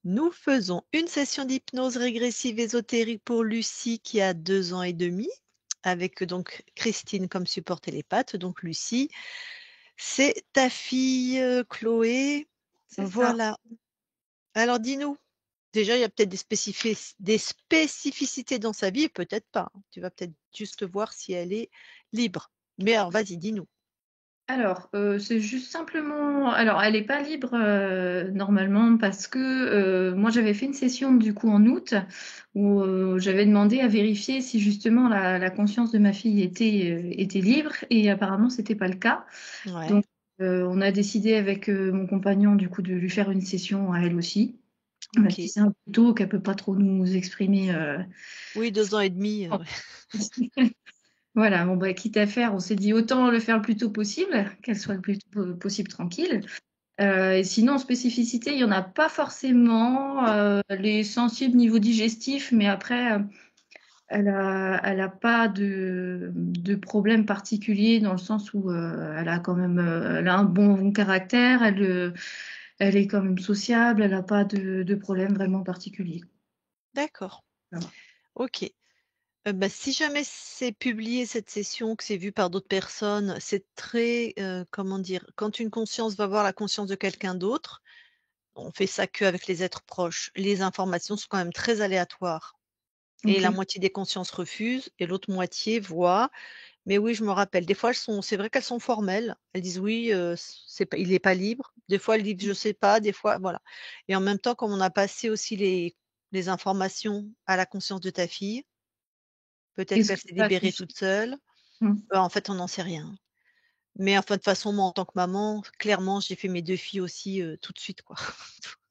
Nous faisons une session d'hypnose régressive ésotérique pour Lucie qui a 2 ans et demi, avec donc Christine comme support télépathe. Donc Lucie, c'est ta fille, Chloé. C'est ça. Voilà. Alors dis-nous, déjà il y a peut-être des spécificités dans sa vie, peut-être pas, hein. Tu vas peut-être juste voir si elle est libre. Mais alors vas-y, dis-nous. Alors, c'est juste simplement alors elle est pas libre, normalement parce que, moi j'avais fait une session du coup en août où, j'avais demandé à vérifier si justement la conscience de ma fille était libre et apparemment c'était pas le cas. Ouais. Donc, on a décidé avec, mon compagnon du coup de lui faire une session à elle aussi. Même si OK. c'est un peu tôt, qu'elle peut pas trop nous exprimer, Oui, ce 2 ans et demi, qu'elle ouais. ressent. Voilà, bon, bah, quitte à faire, on s'est dit autant le faire le plus tôt possible, qu'elle soit le plus tôt possible tranquille. Et sinon, en spécificité, il y en a pas forcément. Elle est sensible niveau digestif, mais après, elle a pas de problème particulier dans le sens où elle a quand même elle a un bon caractère, elle est quand même sociable, elle a pas de problème vraiment particulier. D'accord. Voilà. OK. Bah, si jamais c'est publié cette session, que c'est vu par d'autres personnes, c'est très, comment dire? Quand une conscience va voir la conscience de quelqu'un d'autre, on fait ça qu'avec les êtres proches. Les informations sont quand même très aléatoires et la OK. moitié des consciences refusent et l'autre moitié voit. Mais oui, je me rappelle, des fois c'est vrai qu'elles sont formelles. Elles disent: «Oui, c'est pas il est pas libre». Des fois, elles disent: «Je sais pas», des fois voilà et en même temps, comme on a passé aussi les informations à la conscience de ta fille, peut-être Est-ce qu'elle que s'est tu as libérée touché? toute seule. Mmh. En fait, on n'en sait rien. Mais enfin, de toute façon, moi, en tant que maman, clairement, j'ai fait mes 2 filles aussi, tout de suite, quoi.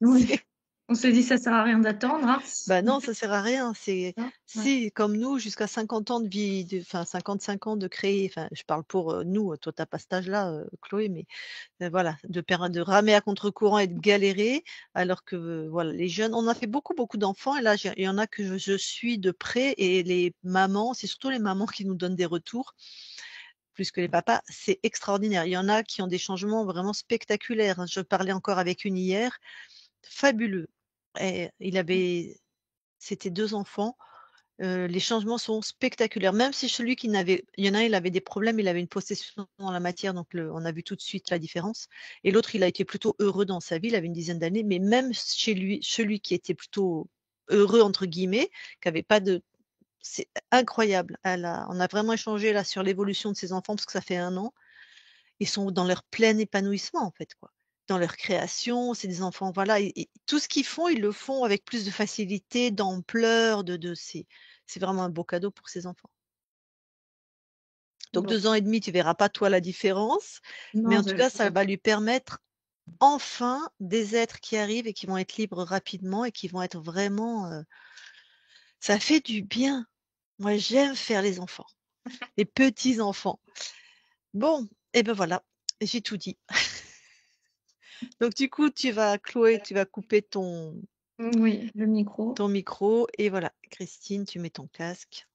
Oui. C'est On s'est dit: «Ça sert à rien d'attendre, hein». bah, non, ça sert à rien. C'est Hein? Ouais. si, comme nous, jusqu'à 50 ans de vie de enfin 55 ans de créer enfin, je parle pour, nous, toi, tu as pas cet âge-là, Chloé, mais voilà, de ramer à contre-courant et de galérer, alors que, voilà, les jeunes on a fait beaucoup, beaucoup d'enfants et là, il y en a que je suis de près et les mamans, c'est surtout les mamans qui nous donnent des retours plus que les papas, c'est extraordinaire. Il y en a qui ont des changements vraiment spectaculaires, hein. Je parlais encore avec une hier, fabuleux et il avait c'était 2 enfants, les changements sont spectaculaires. Même si celui qui n'avait il y en a un, il avait des problèmes, il avait une possession dans la matière, donc on a vu tout de suite la différence et l'autre, il a été plutôt heureux dans sa vie, il avait une dizaine d'années, mais même chez lui, celui qui était plutôt «heureux» entre guillemets, qui avait pas de c'est incroyable. On a vraiment échangé là sur l'évolution de ses enfants parce que ça fait 1 an. Ils sont dans leur plein épanouissement en fait, quoi. Dans leur création, c'est des enfants voilà et tout ce qu'ils font, ils le font avec plus de facilité, d'ampleur, de c'est vraiment un beau cadeau pour ces enfants. Donc Bon. 2 ans et demi, tu verras pas toi la différence, mais Non, en tout je cas, ça vois. va lui permettre enfin des êtres qui arrivent et qui vont être libres rapidement et qui vont être vraiment, ça fait du bien. Moi, j'aime faire les enfants, les petits enfants. Bon et ben voilà, j'ai tout dit. Donc du coup, Chloé, tu vas couper Oui, le micro. ton micro et voilà. Christine, tu mets ton casque.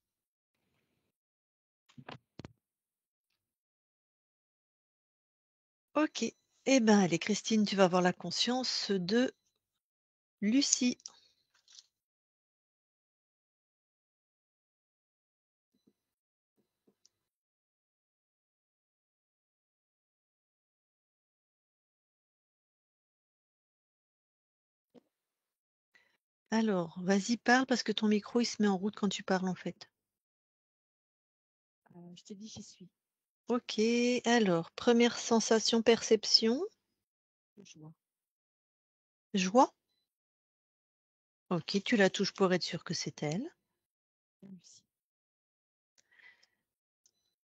OK. Eh ben, allez Christine, tu vas avoir la conscience de Lucie. Alors, vas-y, parle parce que ton micro, il se met en route quand tu parles, en fait. Je t'ai dit: «J'y suis». OK, alors, première sensation, perception, Joie. joie. OK, tu la touches pour être sûr que c'est elle. Réussi.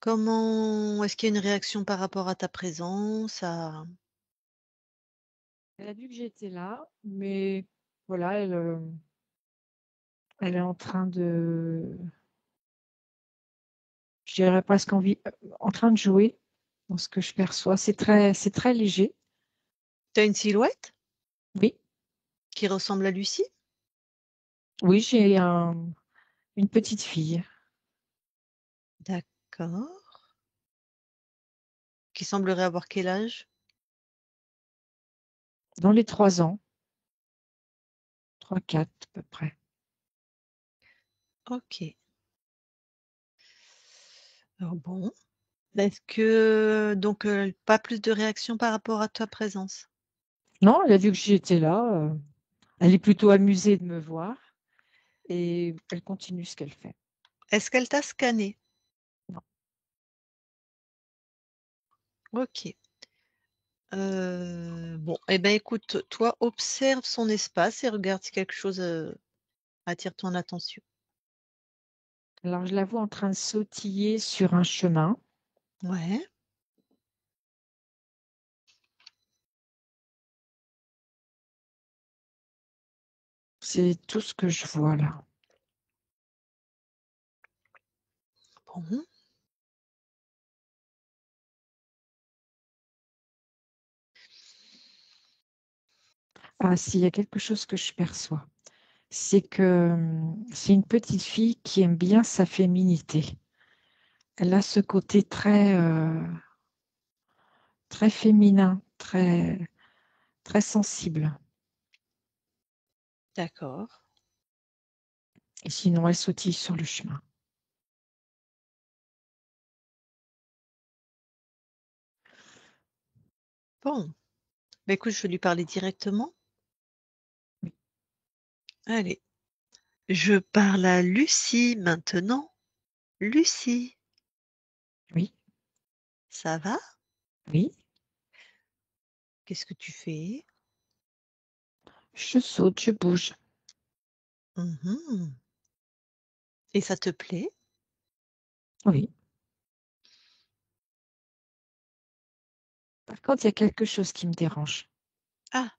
Comment est-ce qu'il y a une réaction par rapport à ta présence, à Elle a vu que j'étais là, mais voilà, elle est en train de je dirais presque en train de jouer dans ce que je perçois. C'est très léger. tu as une silhouette Oui, qui ressemble à Lucie? oui, j'ai une petite fille, D'accord. Qui semblerait avoir quel âge? dans les 3 ans. 3-4 à peu près. OK. Alors bon. Est-ce que donc pas plus de réaction par rapport à ta présence? Non, elle a vu que j'étais là, elle est plutôt amusée de me voir et elle continue ce qu'elle fait. Est-ce qu'elle t'a scanné? Non. OK. Bon et ben, écoute, toi, observe son espace et regarde si quelque chose, attire ton attention. Alors je la vois en train de sautiller sur un chemin. Ouais, C'est tout ce que je vois là. bon, Ah, s'il y a quelque chose que je perçois, c'est que, c'est une petite fille qui aime bien sa féminité. Elle a ce côté très, très féminin, très très sensible d'accord. et sinon elle sautille sur le chemin. Bon, bah, écoute, je vais lui parler directement. Oui, Allez, je parle à Lucie maintenant. Lucie, oui, ça va? oui, Qu'est-ce que tu fais? je saute, je bouge. Mmh. Et ça te plaît? Oui. Par contre, il y a quelque chose qui me dérange. Ah,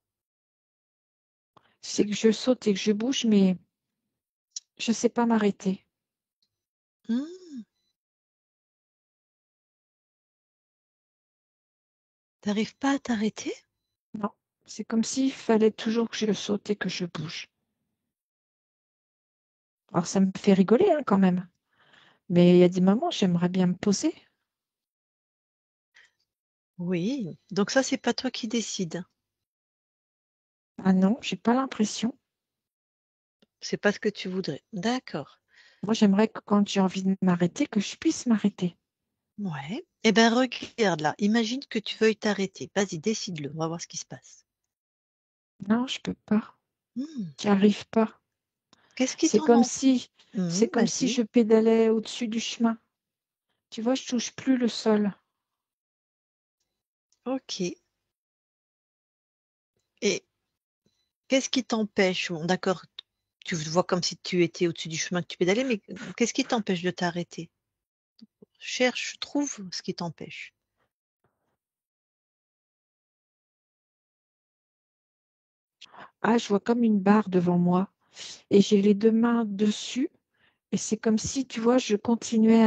C'est que je saute et que je bouge, mais je ne sais pas m'arrêter. mmh, tu pas à t'arrêter? Non, c'est comme s'il fallait toujours que je saute et que je bouge. Alors ça me fait rigoler, hein, quand même, mais il y a des moments, j'aimerais bien me poser. Oui, donc ça, c'est pas toi qui décides. Ah non, j'ai pas l'impression. C'est pas ce que tu voudrais. D'accord. Moi, j'aimerais que quand j'ai envie de m'arrêter, que je puisse m'arrêter. Ouais. Eh ben, regarde là, imagine que tu veuilles t'arrêter. Vas-y, décide-le, on va voir ce qui se passe. Non, je peux pas. Mmh. J'y arrive pas. Qu'est-ce qui C'est t'en comme empêche? si c'est comme si Vas-y. je pédalais au-dessus du chemin. Tu vois, je touche plus le sol. OK. Et qu'est-ce qui t'empêche? Bon, d'accord, tu vois comme si tu étais au-dessus du chemin que tu pédalais, mais qu'est-ce qui t'empêche de t'arrêter? Cherche, trouve ce qui t'empêche. Ah, je vois comme une barre devant moi et j'ai les 2 mains dessus et c'est comme si, tu vois, je continuais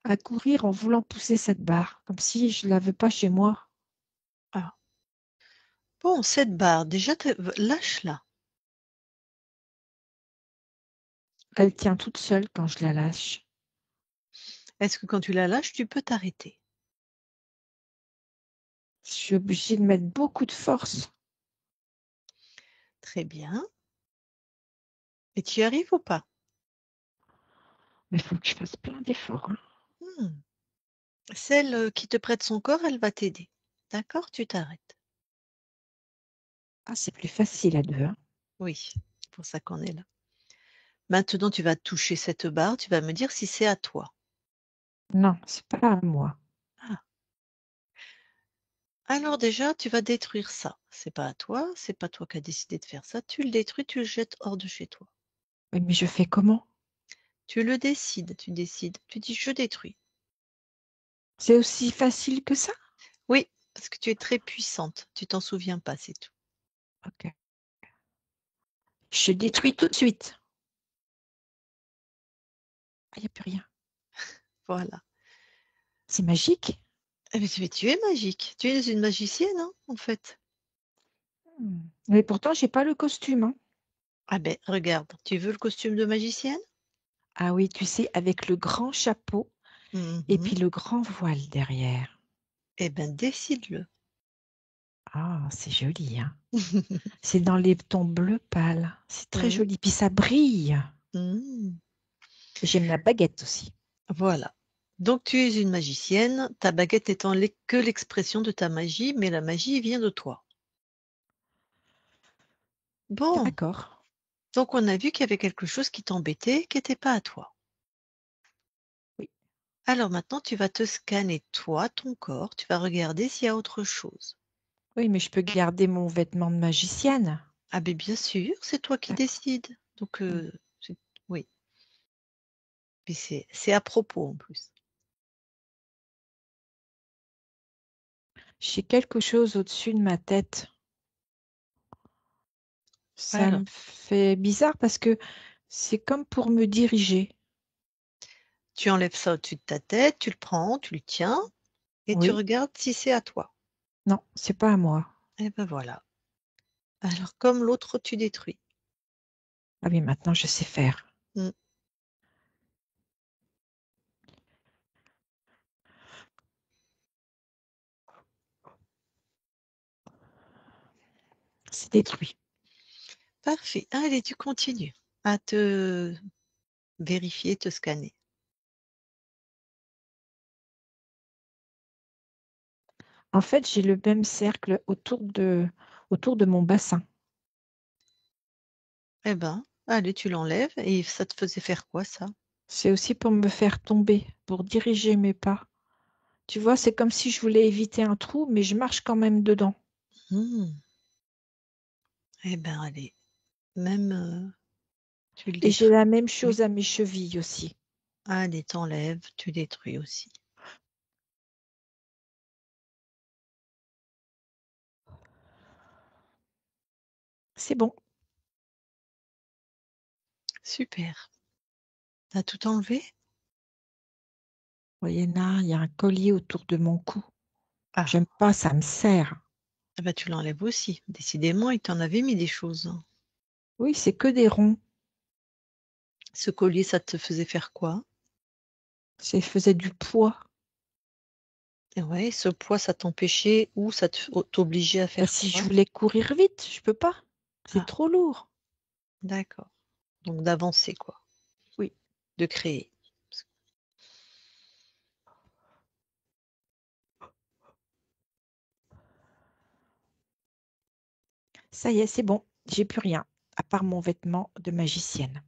à courir en voulant pousser cette barre, comme si je la veux pas chez moi. Ah. Bon, cette barre, déjà, lâche-la. Elle tient toute seule quand je la lâche. Est-ce que quand tu la lâches, tu peux t'arrêter? Je suis obligée de mettre beaucoup de force. Très bien. Et tu y arrives ou pas? Mais il faut que je fasse plein d'efforts, hein. Mmh. Celle, qui te prête son corps, elle va t'aider. D'accord? Tu t'arrêtes. Ah, c'est plus facile à 2, hein. Oui, c'est pour ça qu'on est là. Maintenant, tu vas toucher cette barre, tu vas me dire si c'est à toi. Non, c'est pas à moi. Ah. Alors déjà, tu vas détruire ça. C'est pas toi qui as décidé de faire ça. Tu le détruis, tu le jettes hors de chez toi. Oui, mais je fais comment? Tu le décides, tu décides. Tu dis: «Je détruis». C'est aussi facile que ça? Oui, parce que tu es très puissante. Tu t'en souviens pas, c'est tout. OK. Je détruis tout de suite. Ah, il y a plus rien. Voilà. C'est magique? Eh beh, tu es magique. Tu es une magicienne, hein, en fait. Mmh. Mais pourtant, j'ai pas le costume, hein. Ah ben, regarde, tu veux le costume de magicienne? Ah oui, tu sais, avec le grand chapeau et Mmh. puis le grand voile derrière. Eh ben, décide-le. Ah, c'est joli, hein. C'est dans les tons bleu pâle. C'est très Oui. joli. Puis ça brille. Mmh. J'aime la baguette aussi. Voilà. Donc tu es une magicienne, ta baguette n'étant que l'expression de ta magie, mais la magie vient de toi. Bon, D'accord. donc on a vu qu'il y avait quelque chose qui t'embêtait, qui n'était pas à toi. Oui. Alors maintenant, tu vas te scanner toi, ton corps, tu vas regarder s'il y a autre chose. Oui, mais je peux garder mon vêtement de magicienne. Ah ben bien sûr, c'est toi qui D'accord. décides. Donc Mm. oui, puis c'est à propos en plus. J'ai quelque chose au-dessus de ma tête. Ça Alors, me fait bizarre parce que c'est comme pour me diriger. tu enlèves ça au-dessus de ta tête, tu le prends, tu le tiens et tu Oui. regardes si c'est à toi. Non, c'est pas à moi. Et ben voilà. Alors comme l'autre, tu détruis. Ah oui, maintenant je sais faire. Mm. C'est détruit. Parfait. Allez, tu continues à te vérifier, te scanner. En fait, j'ai le même cercle autour de mon bassin. Eh ben, allez, tu l'enlèves et ça te faisait faire quoi ça? C'est aussi pour me faire tomber, pour diriger mes pas. Tu vois, c'est comme si je voulais éviter un trou, mais je marche quand même dedans. Hmm. Eh ben, allez, même tu le Et j'ai détruis. la même Oui. chose à mes chevilles aussi. Allez, t'enlèves, tu détruis aussi. C'est bon. Super. T'as tout enlevé? Voyez-là, il y a un collier autour de mon cou. Ah, J'aime pas, ça me serre. ah bah, tu l'enlèves aussi. Décidément, il t'en avait mis des choses, hein. Oui, c'est que des ronds. Ce collier, ça te faisait faire quoi? Ça faisait du poids. Et ouais, ce poids, ça t'empêchait ou ça t'obligeait à Bah, faire si je quoi? voulais courir vite, je peux pas. C'est Ah, trop lourd. d'accord. Donc d'avancer, quoi, Oui, de créer. ça y est, c'est bon. J'ai plus rien, à part mon vêtement de magicienne.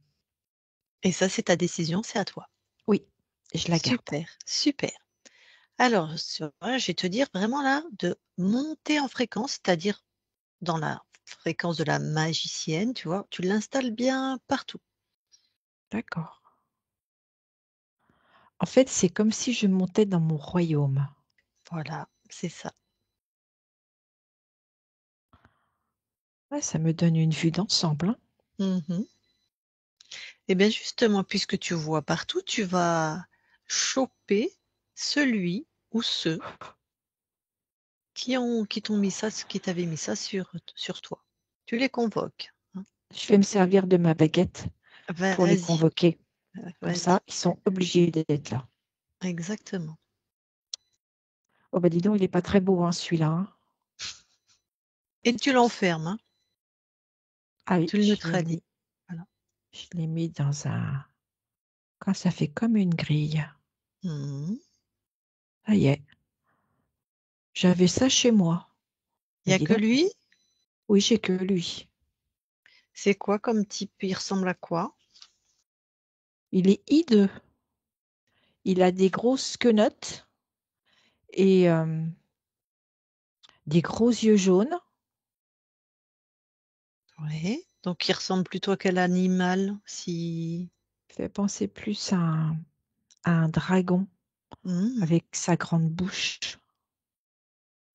Et ça, c'est ta décision, c'est à toi. Oui, je la garde. Super, super. Alors, je vais te dire vraiment là de monter en fréquence, c'est-à-dire dans la fréquence de la magicienne, tu vois, tu l'installes bien partout. D'accord. En fait, c'est comme si je montais dans mon royaume. Voilà, c'est ça. Ouais, ça me donne une vue d'ensemble, hein. Mhm. Et bien justement, puisque tu vois partout, tu vas choper celui ou ceux qui t'ont mis ça, qui t'avaient mis ça sur toi. Tu les convoques, hein. Je vais me servir de ma baguette pour les Vas-y, convoquer. Comme vas-y, ça, ils sont obligés d'être là. exactement. Oh bah dis donc, il n'est pas très beau, hein, celui-là, hein. Et tu l'enfermes, hein, Ah oui, tu le neutralises. Voilà. je l'ai mis dans un... Quand ça fait comme une grille. Mhm. Ça y est, j'avais ça chez moi. Il Mais y a dis que donc, lui? oui, j'ai que lui. C'est quoi comme type? Il ressemble à quoi? Il est hideux. Il a des grosses quenottes et des gros yeux jaunes. Oui. Donc il ressemble plutôt à quel animal? Si. Fait penser plus à un dragon Mhm. avec sa grande bouche.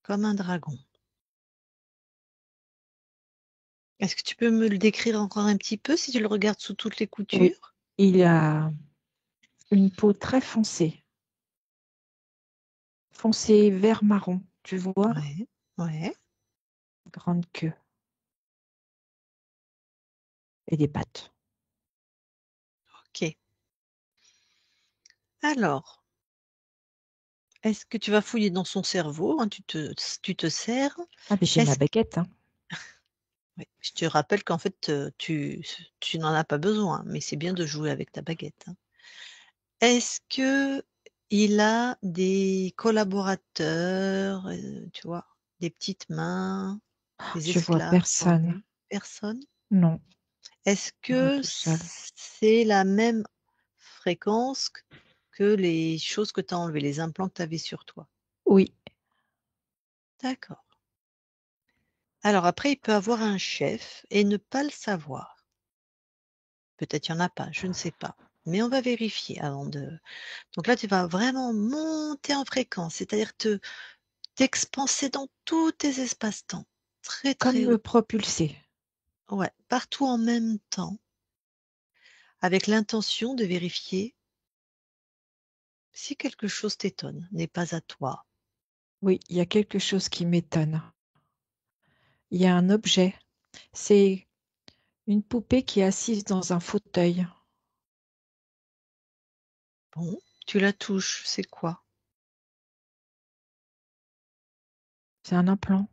Comme un dragon. Est-ce que tu peux me le décrire encore un petit peu si tu le regardes sous toutes les Oui, coutures? il a une peau très foncée, foncée vert marron, tu vois, Ouais. Ouais. grande queue et des pattes. Ok. Alors, Est-ce que tu vas fouiller dans son cerveau, hein, tu te sers? Ah, mais j'ai ma Est-ce baguette, hein. Oui, je te rappelle qu'en fait, tu n'en as pas besoin, mais c'est bien de jouer avec ta baguette, hein. Est-ce qu'il a des collaborateurs, tu vois? Des petites mains, des Je vois esclaves pour personne. lui? Personne? Non, Est-ce il est que tout seul. c'est la même fréquence que les choses que tu as enlevées, les implants que tu avais sur toi? Oui, D'accord. Alors après, il peut avoir un chef et ne pas le savoir. Peut-être il y en a pas, je ne sais pas. Mais on va vérifier avant de donc là, tu vas vraiment monter en fréquence, c'est-à-dire t'expanser dans tous tes espaces-temps, très, comme très me haut. propulser. Ouais, partout en même temps, avec l'intention de vérifier si quelque chose t'étonne, n'est pas à toi. Oui, il y a quelque chose qui m'étonne. Il y a un objet, c'est une poupée qui est assise dans un fauteuil. Bon, tu la touches, c'est quoi? C'est un implant?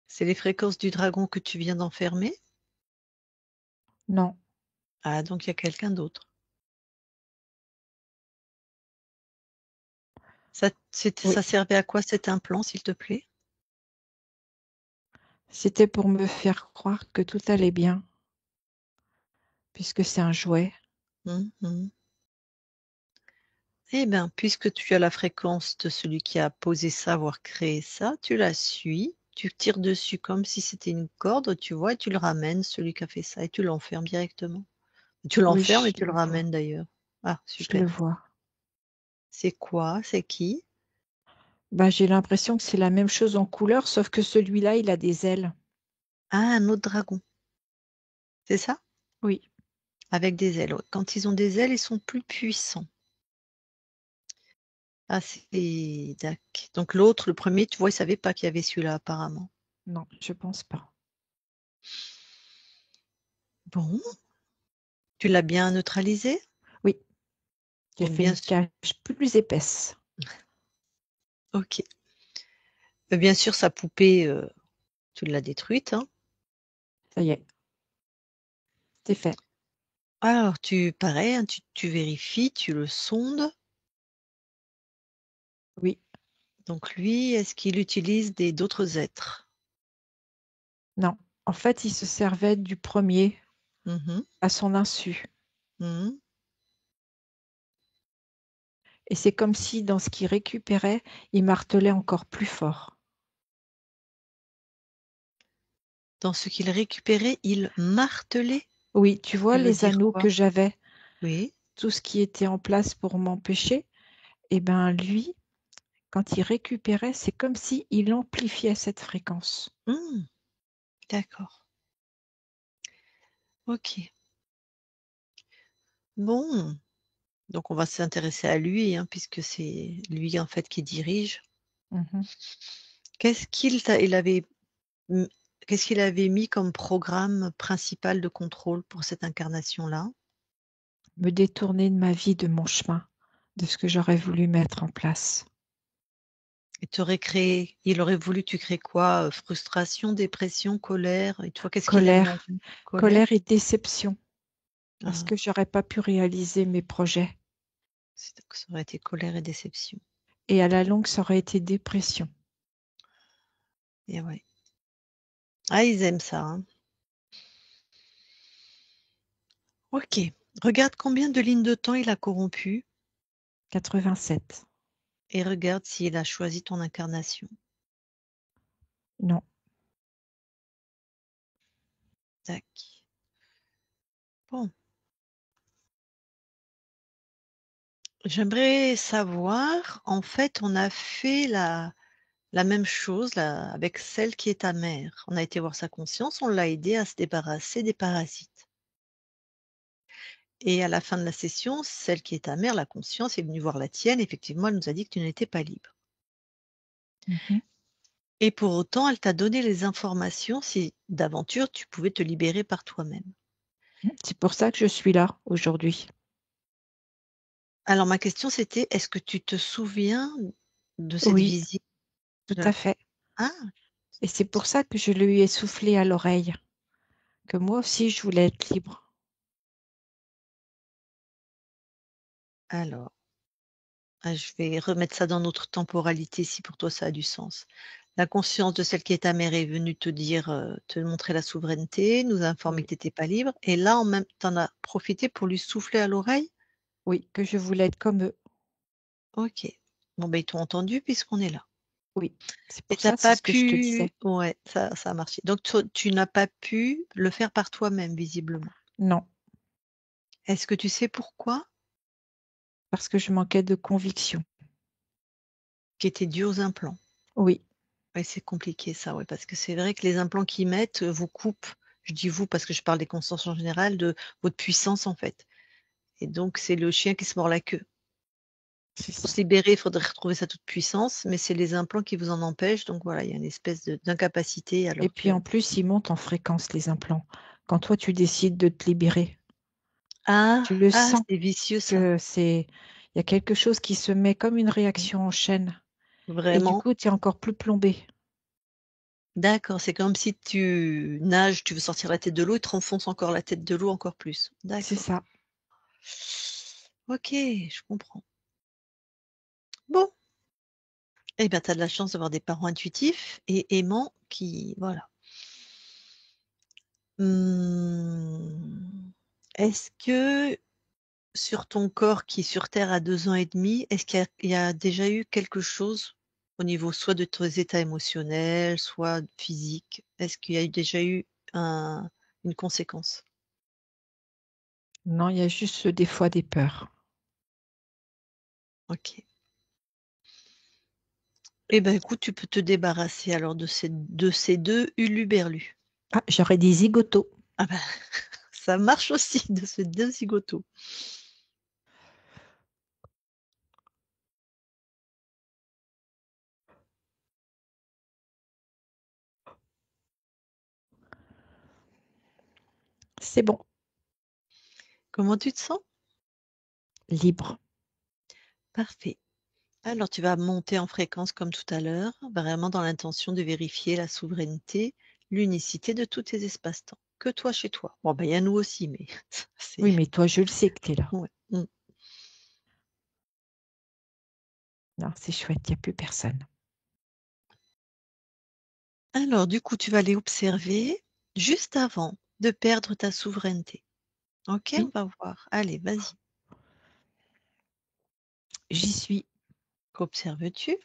C'est les fréquences du dragon que tu viens d'enfermer? Non, Ah, donc il y a quelqu'un d'autre. Ça oui. servait à quoi cet implant, s'il te plaît? C'était pour me faire croire que tout allait bien, puisque c'est un jouet. Mmh mh. Eh bien, puisque tu as la fréquence de celui qui a posé ça, voire créé ça, tu la suis, tu tires dessus comme si c'était une corde, tu vois? Et tu le ramènes, celui qui a fait ça, et tu l'enfermes directement. Tu Oui, l'enfermes et je tu le le vois. ramènes d'ailleurs. Ah, Je le super. vois. C'est quoi? C'est qui? Bah, j'ai l'impression que c'est la même chose en couleur, sauf que celui-là, il a des ailes. Ah, un autre dragon, c'est ça? Oui, Avec des ailes, ouais. Quand ils ont des ailes, ils sont plus puissants. Ah, c'est dac. Donc l'autre, le premier, tu vois, il savait pas qu'il y avait celui-là apparemment. non, je pense pas. Bon, tu l'as bien neutralisé? Oui, j'ai Bon, fait bien une sûr. cage plus épaisse. OK. Bien sûr, sa poupée, tu l'as détruite, hein. Ça y est, c'est fait. Alors pareil, hein, tu vérifies, tu le sondes. Oui, Donc lui, est-ce qu'il utilise d'autres êtres? non. En fait, il se servait du premier Mmh mh. à son insu. Mmh. Et c'est comme si, dans ce qu'il récupérait, il martelait encore plus fort. Dans ce qu'il récupérait, il martelait? Oui, tu vois Tu veux les dire anneaux quoi? que j'avais, Oui. tout ce qui était en place pour m'empêcher, et ben lui, quand il récupérait, c'est comme si il amplifiait cette fréquence. Mmh, d'accord. OK. Bon, donc on va s'intéresser à lui, hein, puisque c'est lui, en fait, qui dirige. Mmh. Qu'est-ce qu'il t'a il avait mmh, qu'est-ce qu'il avait mis comme programme principal de contrôle pour cette incarnation-là? Me détourner de ma vie, de mon chemin, de ce que j'aurais voulu mettre en place. Et il aurait voulu que tu crées quoi? Frustration, dépression, colère? Et toi, qu'est-ce qu'il a Colère, imaginé? Colère? colère et déception, parce Ah, que j'aurais pas pu réaliser mes projets ça aurait été colère et déception. et à la longue, ça aurait été dépression. Et ouais. Ah, ils aiment ça, hein. OK. Regarde combien de lignes de temps il a corrompu 87. et regarde s'il a choisi ton incarnation. Non. Tac. Bon, j'aimerais savoir, en fait, on a fait la même chose là, avec celle qui est ta mère. On a été voir sa conscience, on l'a aidée à se débarrasser des parasites. Et à la fin de la session, celle qui est ta mère, la conscience, est venue voir la tienne. Effectivement, elle nous a dit que tu n'étais pas libre. Mmh. Et pour autant, elle t'a donné les informations si d'aventure tu pouvais te libérer par toi-même. C'est pour ça que je suis là aujourd'hui. Alors ma question c'était, est-ce que tu te souviens de cette Oui, visite? tout Là? à fait. Ah! Et c'est pour ça que je lui ai soufflé à l'oreille, que moi aussi je voulais être libre. Alors, je vais remettre ça dans notre temporalité si pour toi ça a du sens. La conscience de celle qui est ta mère est venue te dire, te montrer la souveraineté, nous informer Oui, que tu étais pas libre et là en même tu en as profité pour lui souffler à l'oreille? oui, que je voulais être comme eux. OK. Bon, ben ils t'ont entendu puisqu'on est là. Oui, c'est Et pour tu ça, c'est pas ce que je te disais. pu ouais, ça a marché. Donc tu n'as pas pu le faire par toi-même visiblement. Non, Est-ce que tu sais pourquoi? parce que je manquais de conviction. Qui était dû aux implants? Oui, Ouais, c'est compliqué ça, ouais, parce que c'est vrai que les implants qu'ils mettent, vous coupent, je dis vous parce que je parle des constances en général, de votre puissance en fait et donc c'est le chien qui se mord la queue. c'est Pour ça. se libérer, il faudrait retrouver sa toute puissance, mais c'est les implants qui vous en empêchent donc voilà, il y a une espèce d'incapacité Et alors puis que en plus, ils montent en fréquence, les implants. Quand toi, tu décides de te libérer, ah! tu le Ah, sens c'est vicieux ça. que il y a quelque chose qui se met comme une réaction en chaîne. Et du Vraiment? coup, tu es encore plus plombé. D'accord, c'est comme si tu nages, tu veux sortir la tête de l'eau, il te renfonce encore la tête de l'eau encore plus. C'est D'accord. ça. OK, je comprends. Bon, eh ben, tu as de la chance d'avoir des parents intuitifs et aimants qui voilà. Mmh, est-ce que sur ton corps qui sur terre a 2 ans et demi, est-ce qu'il y a déjà eu quelque chose au niveau soit de tes états émotionnels, soit physiques? Est-ce qu'il y a déjà eu un une conséquence? Non, il y a juste des fois des peurs. OK. Eh ben, écoute, tu peux te débarrasser alors de ces 2 huluberlus. Ah, j'aurais des zigotos. Ah bah, ça marche aussi de ces 2 zigotos. C'est bon, Comment tu te sens? libre. Parfait. Alors tu vas monter en fréquence comme tout à l'heure, vraiment dans l'intention de vérifier la souveraineté, l'unicité de tous tes espaces-temps. Que toi chez toi. Bon, ben, il y a nous aussi, mais ça c'est Oui, mais toi, je le sais que tu es là. ouais, mmh. Non, c'est chouette, il y a plus personne. Alors du coup, tu vas aller observer juste avant de perdre ta souveraineté. OK? On Oui, va voir. Allez, vas-y. j'y suis. Qu'observes-tu?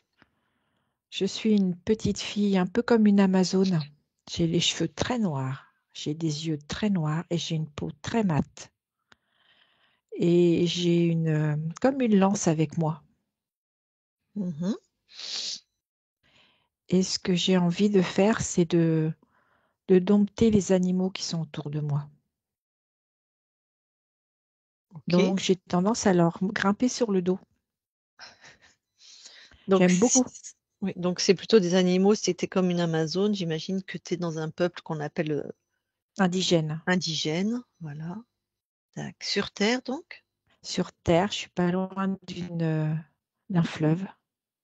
Je suis une petite fille un peu comme une amazone. J'ai les cheveux très noirs, j'ai des yeux très noirs et j'ai une peau très mate et j'ai comme une lance avec moi Mmh. et ce que j'ai envie de faire, c'est de dompter les animaux qui sont autour de moi. OK. Donc j'ai tendance à leur grimper sur le dos. Donc J'aime c beaucoup. oui, donc c'est plutôt des animaux, si tu comme une amazone, j'imagine que tu es dans un peuple qu'on appelle, Indigène. indigène, voilà. Tac. Sur terre donc? Sur terre, je suis pas loin d'un fleuve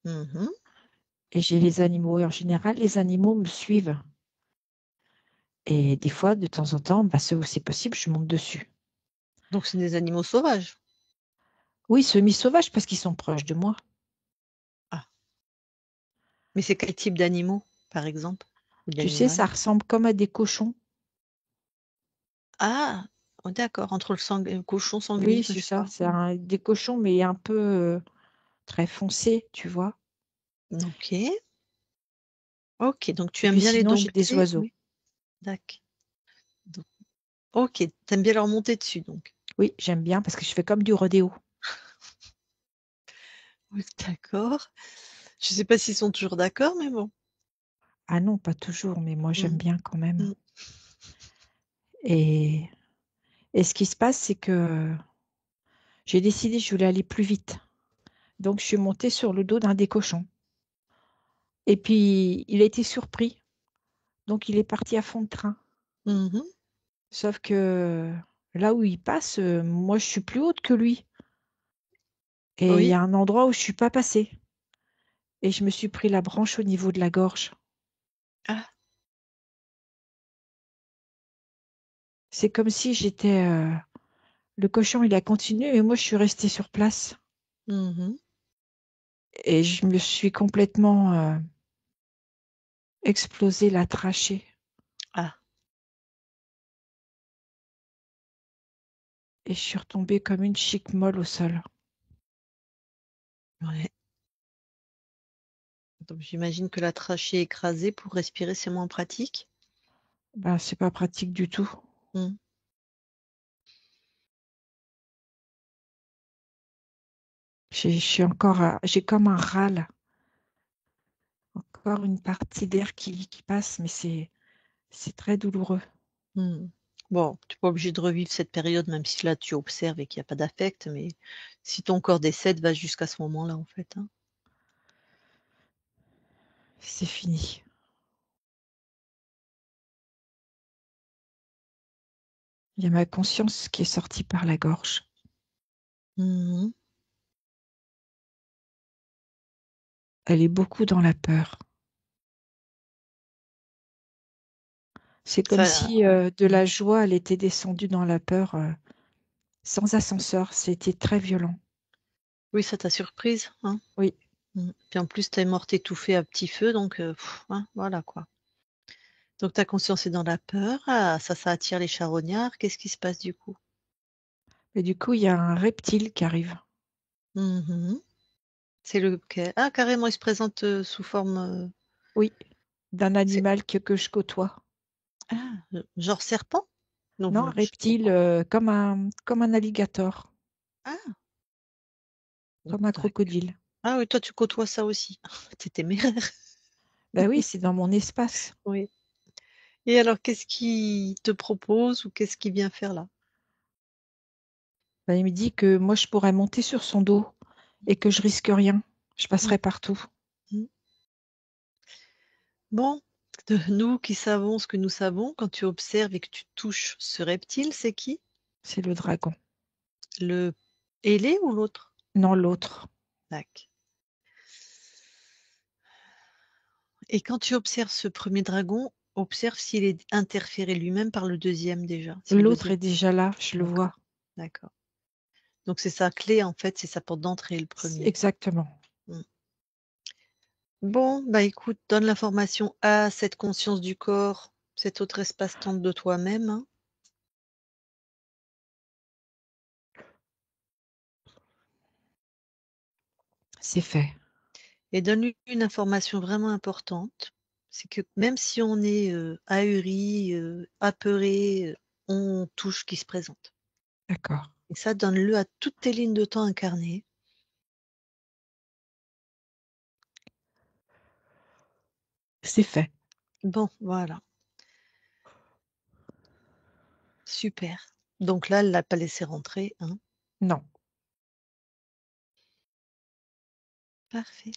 Mmh. et j'ai les animaux et en général, les animaux me suivent et des fois, de temps en temps, bah, ceux où c'est possible, je monte dessus. Donc c'est des animaux sauvages? Oui, semi-sauvages parce qu'ils sont proches de moi. Ah, mais c'est quel type d'animaux, par exemple? Ou Tu sais, ça d'animal? ressemble comme à des cochons. Ah! Oh d'accord, entre le cochon sanglier, Oui, enfin c'est je sais ça, pas. c'est des cochons, mais un peu, très foncés, tu vois? OK. OK, donc tu Et aimes puis bien les sinon, j'ai des dompter? oiseaux. Oui, dac. Donc OK, tu aimes bien leur monter dessus donc? Oui, j'aime bien parce que je fais comme du rodéo. Oui, d'accord. Je sais pas s'ils sont toujours d'accord, mais bon. Ah non, pas toujours, mais moi, j'aime Mmh. bien quand même Mmh. et ce qui se passe, c'est que j'ai décidé que je voulais aller plus vite. Donc je suis montée sur le dos d'un des cochons et puis il a été surpris, donc il est parti à fond de train. Mmh mh. Sauf que là où il passe, moi je suis plus haute que lui Et il y Oui. a un endroit où je suis pas passée. Et je me suis pris la branche au niveau de la gorge. Ah. C'est comme si j'étais... le cochon, il a continué, et moi, je suis restée sur place. Mmh. Et je me suis complètement explosé la trachée. Ah. Et je suis retombée comme une chique molle au sol. Ouais. Donc j'imagine que la trachée écrasée pour respirer, c'est moins pratique? Ben, c'est pas pratique du tout. Mmh. J'ai comme un râle, encore une partie d'air qui passe, mais c'est très douloureux. Mmh. Bon, tu es pas obligé de revivre cette période, même si là tu observes et qu'il y a pas d'affect, mais si ton corps décède, va jusqu'à ce moment-là, en fait, hein. C'est fini. Il y a ma conscience qui est sortie par la gorge. Mmh. Elle est beaucoup dans la peur. C'est comme Ça si de mmh. la joie, elle était descendue dans la peur sans ascenseur. C'était très violent. Oui, ça t'a surprise, hein? Oui. Mmh. Puis en plus, tu es morte étouffée à petit feu, donc hein, voilà quoi. Donc ta conscience est dans la peur. Ah, ça attire les charognards. Qu'est-ce qui se passe du coup? Et du coup, il y a un reptile qui arrive. Mmh. C'est lequel? Ah carrément, il se présente, sous forme, Oui, d'un c'est animal que je côtoie. ah, genre serpent? Non, Non, un je reptile comme un alligator, ah! comme un D'acc crocodile. ah oui, toi tu côtoies ça aussi. Tu es téméraire. Ben oui, c'est dans mon espace. Oui, et alors qu'est-ce qu'il te propose ou qu'est-ce qu'il vient faire là? Ben, il me dit que moi, je pourrais monter sur son dos et que je risque rien. Je Mmh passerai partout. mh. Bon, de nous qui savons ce que nous savons, quand tu observes et que tu touches ce reptile, c'est qui? C'est le dragon. Le ailé ou l'autre? Non, l'autre. Dac, et quand tu observes ce premier dragon, observe s'il est interféré lui-même par le deuxième déjà, si le L'autre deuxième. est déjà là, je le D'accord, vois. d'accord. Donc c'est sa clé en fait, c'est sa porte d'entrée le premier. Exactement. Mmh. Bon, bah, écoute, donne l'information à cette conscience du corps, cet autre espace-temps de toi-même, hein, C'est fait. et donne-lui une information vraiment importante. C'est que même si on est, ahuri, apeuré, on touche qui se présente. D'accord. Et ça, donne-le à toutes tes lignes de temps incarnées. C'est fait. Bon, voilà, super. Donc là, elle l'a pas laissé rentrer, hein? Non. Parfait.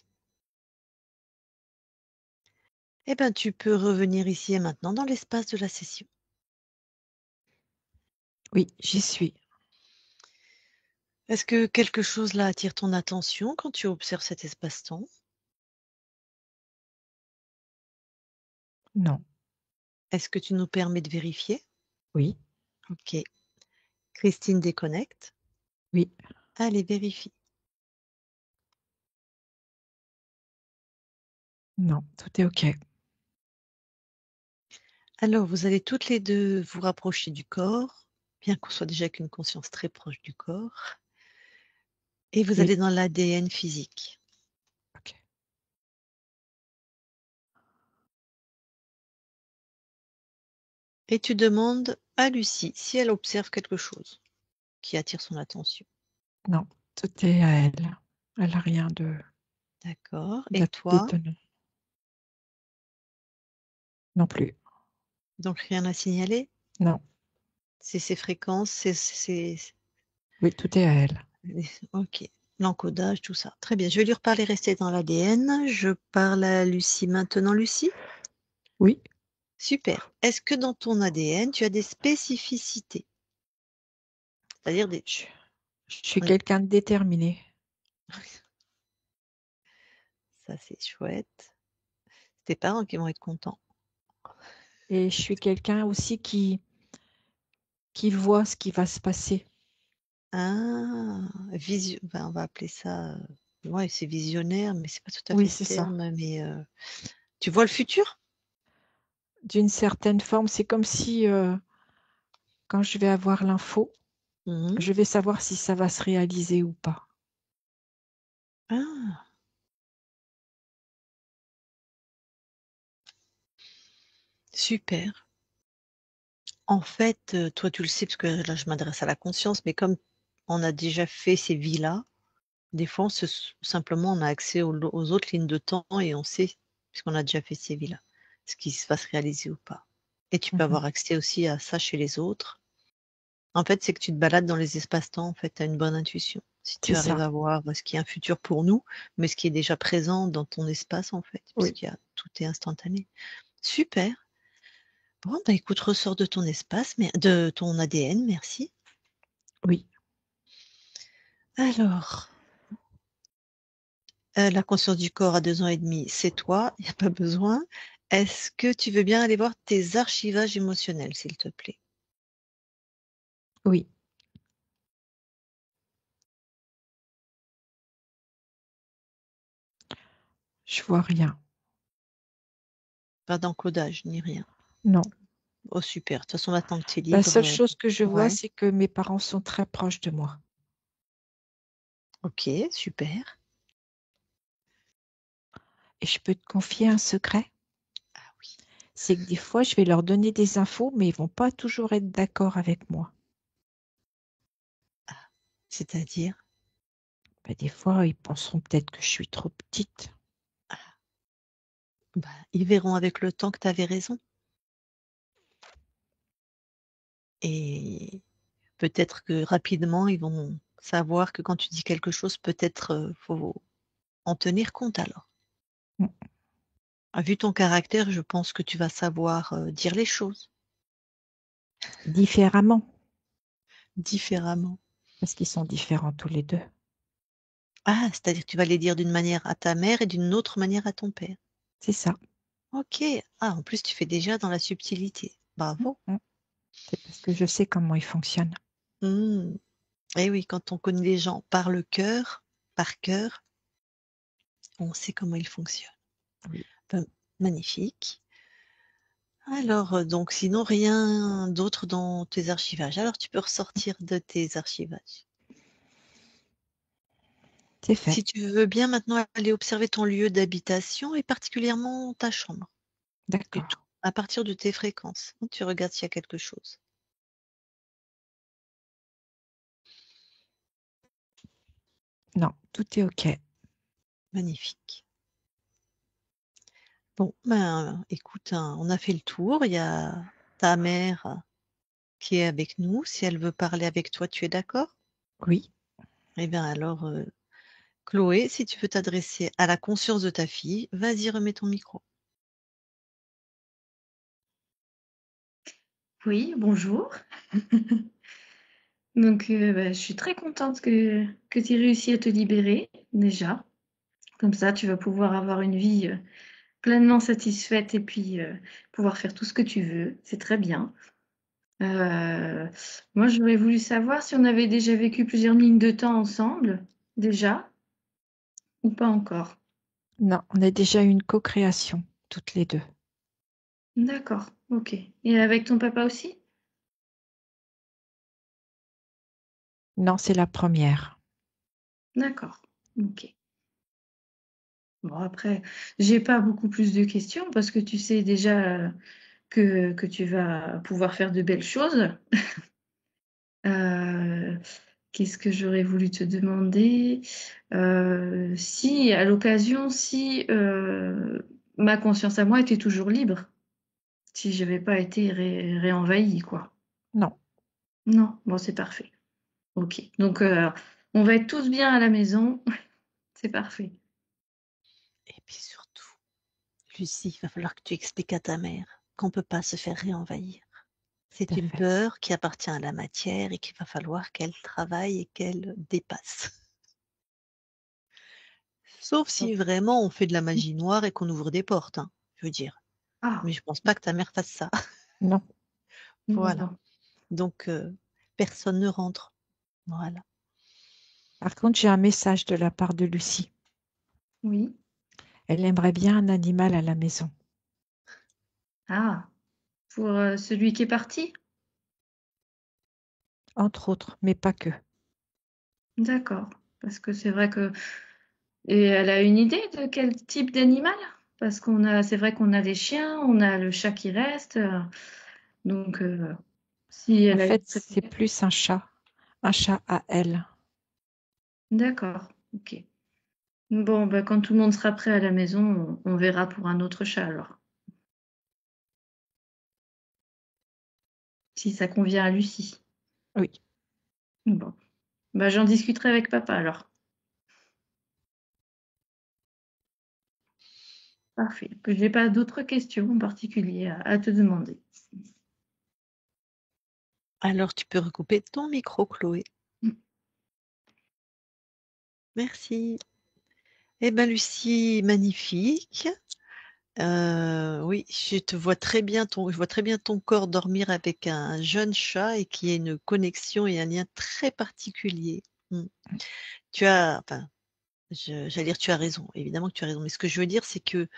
Eh ben, tu peux revenir ici et maintenant dans l'espace de la session. Oui, j'y suis. Est-ce que quelque chose là attire ton attention quand tu observes cet espace-temps? Non. Est-ce que tu nous permets de vérifier? Oui. OK. Christine déconnecte. Oui. Allez, vérifie. Non. Tout est OK. Alors, vous allez toutes les 2 vous rapprocher du corps, bien qu'on soit déjà avec une conscience très proche du corps, et vous Oui. allez dans l'ADN physique. OK. Et tu demandes à Lucie si elle observe quelque chose qui attire son attention. Non. Tout est à elle. Elle a rien D'accord, et toi? d'étonnant. Non plus. Donc rien à signaler? Non. C'est ses fréquences, c'est Oui, tout est à elle. OK. L'encodage, tout ça. Très bien, je vais lui reparler, rester dans l'ADN. Je parle à Lucie maintenant. Lucie? Oui. Super. Est-ce que dans ton ADN, tu as des spécificités? C'est-à-dire des Je suis oui, quelqu'un de déterminé. Ça, c'est chouette. Tes parents qui vont être contents. Et je suis quelqu'un aussi qui voit ce qui va se passer. Ah, on va appeler ça, ouais, c'est visionnaire, mais c'est pas tout à Oui, fait le c'est ça. terme, mais tu vois le futur? D'une certaine forme, c'est comme si quand je vais avoir l'info, Mmh. je vais savoir si ça va se réaliser ou pas. Ah, super. En fait, toi, tu le sais parce que là, je m'adresse à la conscience, mais comme on a déjà fait ces vies-là, des fois, simplement, on a accès aux autres lignes de temps et on sait, puisqu'on a déjà fait ces vies-là, ce qui va se réaliser ou pas. Et tu peux Mhm. avoir accès aussi à ça chez les autres. En fait, c'est que tu te balades dans les espaces-temps, en fait, tu as une bonne intuition. Si tu C'est arrives ça. à voir ce qui est un futur pour nous, mais ce qui est déjà présent dans ton espace, en fait, Oui, tout est instantané. Super. Bon, bah écoute, ressors de ton espace, mais de ton ADN, merci. oui, Alors, la conscience du corps à 2 ans et demi, c'est toi, il y a pas besoin. Est-ce que tu veux bien aller voir tes archivages émotionnels, s'il te plaît? oui. Je vois rien. Pas d'encodage ni rien. Non. Oh super, de toute façon maintenant que tu es La libre, seule chose que je vois, ouais, c'est que mes parents sont très proches de moi. OK, super. Et je peux te confier un secret? Ah oui. C'est que des fois, je vais leur donner des infos, mais ils vont pas toujours être d'accord avec moi. Ah, c'est-à-dire? Ben, des fois, ils penseront peut-être que je suis trop petite. Bah, ils verront avec le temps que tu avais raison et peut-être que rapidement, ils vont savoir que quand tu dis quelque chose, peut-être, faut en tenir compte alors. Mm. Vu ton caractère, je pense que tu vas savoir, dire les choses Différemment, différemment. parce qu'ils sont différents tous les deux. Ah, c'est-à-dire que tu vas les dire d'une manière à ta mère et d'une autre manière à ton père. C'est ça. OK. Ah, en plus, tu fais déjà dans la subtilité. Mm, Bravo. mm. C'est parce que je sais comment ils fonctionnent. Mmh. Et oui, quand on connaît les gens par le cœur, par cœur, on sait comment ils fonctionnent. Oui. Ben, magnifique. Alors, donc sinon rien d'autre dans tes archivages. Alors tu peux ressortir de tes archivages. C'est fait. Si tu veux bien maintenant aller observer ton lieu d'habitation et particulièrement ta chambre. Et tout, D'accord. à partir de tes fréquences. Tu regardes s'il y a quelque chose. Non, tout est OK. Magnifique. Bon, ben, écoute, hein, on a fait le tour. Il y a ta mère qui est avec nous. Si elle veut parler avec toi, tu es d'accord? Oui, Eh bien alors, Chloé, si tu veux t'adresser à la conscience de ta fille, vas-y, remets ton micro. Oui, bonjour. Donc, je suis très contente que tu aies réussi à te libérer, déjà. Comme ça, tu vas pouvoir avoir une vie, pleinement satisfaite et puis, pouvoir faire tout ce que tu veux. C'est très bien. Heu, Moi, j'aurais voulu savoir si on avait déjà vécu plusieurs lignes de temps ensemble, déjà, ou pas encore? non, on a déjà eu une co-création, toutes les deux. D'accord, OK. Et avec ton papa aussi? Non, c'est la première. D'accord, OK. Bon après, j'ai pas beaucoup plus de questions parce que tu sais déjà, que tu vas pouvoir faire de belles choses. Heu, Qu'est-ce que j'aurais voulu te demander? Si à l'occasion, si, ma conscience à moi était toujours libre, si j'avais pas été réenvahie quoi? Non, Non? Bon c'est parfait. OK. Donc, on va être tous bien à la maison, c'est parfait. Et puis surtout, Lucie, il va falloir que tu expliques à ta mère qu'on ne peut pas se faire réenvahir. tout C'est à une fait. peur qui appartient à la matière et qu'il va falloir qu'elle travaille et qu'elle dépasse. Sauf si vraiment on fait de la magie noire et qu'on ouvre des portes, hein, je veux dire. Ah, Mais je pense pas que ta mère fasse ça. Non. non, Voilà. non. Donc personne ne rentre. Voilà. Par contre, j'ai un message de la part de Lucie. Oui. Elle aimerait bien un animal à la maison. Ah, pour celui qui est parti? Entre autres, mais pas que. D'accord. Parce que c'est vrai que... Et elle a une idée de quel type d'animal? Parce c'est vrai qu'on a les chiens, on a le chat qui reste. Donc, si En elle a une fait, c'est préférence. plus un chat à elle. D'accord, ok. Bon, bah, quand tout le monde sera prêt à la maison, on verra pour un autre chat alors. Si ça convient à Lucie. Oui. Bon, bah, j'en discuterai avec papa alors. Parfait. Je n'ai pas d'autres questions en particulier à te demander. Alors tu peux recouper ton micro, Chloé. Merci. Eh ben Lucie, magnifique. Oui, je vois très bien ton corps dormir avec un jeune chat et qu'il y ait une connexion et un lien très particulier. Mmh. Enfin, j'allais dire tu as raison, évidemment que tu as raison, mais ce que je veux dire, c'est que